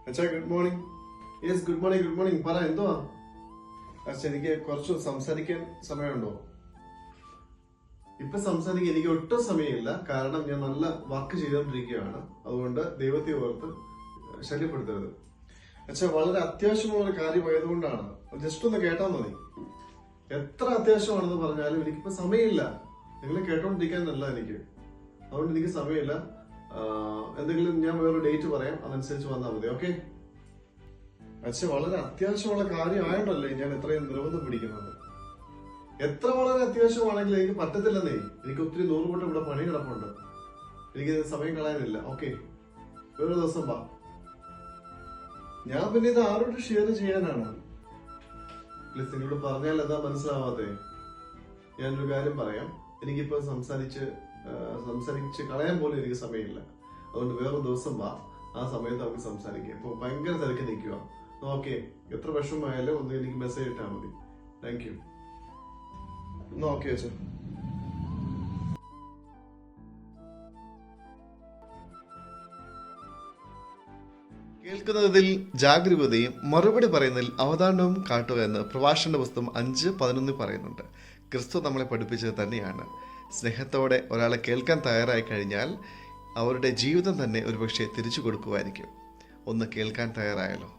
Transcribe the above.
അച്ഛാ good morning. Yes good morning. Good morning. പറ എന്തുവാ അച്ഛാ? എനിക്ക് കുറച്ച് സംസാരിക്കാൻ സമയമുണ്ടോ? ഇപ്പൊ സംസാരിക്കാൻ എനിക്ക് ഒട്ടും സമയമില്ല. കാരണം ഞാൻ നല്ല വർക്ക് ചെയ്തുകൊണ്ടിരിക്കുകയാണ്. അതുകൊണ്ട് ദൈവത്തെ ഓർത്ത് ശല്യപ്പെടുത്തരുത്. അച്ഛാ വളരെ അത്യാവശ്യമുള്ള ഒരു കാര്യമായതുകൊണ്ടാണ്. ജസ്റ്റ് ഒന്ന് കേട്ടാൽ മതി. എത്ര അത്യാവശ്യമാണെന്ന് പറഞ്ഞാലും എനിക്കിപ്പോ സമയമില്ല. നിങ്ങൾ കേട്ടോണ്ടിരിക്കാനല്ല എനിക്ക്. അതുകൊണ്ട് എനിക്ക് സമയമില്ല. എന്തെങ്കിലും ഞാൻ വേറെ ഡേറ്റ് പറയാം, അതനുസരിച്ച് വന്നാൽ മതി. ഓക്കെ അച്ഛൻ? വളരെ അത്യാവശ്യമുള്ള കാര്യമായോണ്ടല്ലേ ഞാൻ എത്രയും നിർബന്ധം പിടിക്കുന്നത്. എത്ര വളരെ അത്യാവശ്യമാണെങ്കിലും എനിക്ക് പറ്റത്തില്ലെന്നേ. എനിക്ക് ഒത്തിരി 100 കൂട്ടം ഇവിടെ പണി കിടപ്പുണ്ട്. എനിക്ക് സമയം കളയാനില്ല. ഓക്കെ, വേറെ ദിവസം വാ. ഞാൻ പിന്നെ ഇത് ആരോട് ഷെയർ ചെയ്യാനാണ്? പ്ലീസ്, നിങ്ങളോട് പറഞ്ഞാൽ എന്താ മനസ്സിലാവാത്തേ? ഞാനൊരു കാര്യം പറയാം. എനിക്കിപ്പോ സംസാരിച്ച് കളയാൻ പോലും എനിക്ക് സമയമില്ല. അതുകൊണ്ട് വേറെ ദിവസം വാ, ആ സമയത്ത് നമുക്ക് സംസാരിക്കാം. ഇപ്പൊ ഭയങ്കര തിരക്ക് നിൽക്കുക. ഓക്കെ, എത്ര വിഷമമായാലും ഒന്ന് എനിക്ക് മെസ്സേജ് ഇട്ടാൽ മതി. Thank you. ഓക്കെ അച്ഛാ. കേൾക്കുന്നതിൽ ജാഗരൂകതയും മറുപടി പറയുന്നതിൽ അവധാനവും കാട്ടുക എന്ന് പ്രഭാഷണ പുസ്തകം 5:11 പറയുന്നുണ്ട്. ക്രിസ്തു നമ്മളെ പഠിപ്പിച്ചത് തന്നെയാണ്. സ്നേഹത്തോടെ ഒരാളെ കേൾക്കാൻ തയ്യാറായി കഴിഞ്ഞാൽ അവരുടെ ജീവിതം തന്നെ ഒരുപക്ഷെ തിരിച്ചു കൊടുക്കുമായിരിക്കും. ഒന്ന് കേൾക്കാൻ തയ്യാറായാലോ?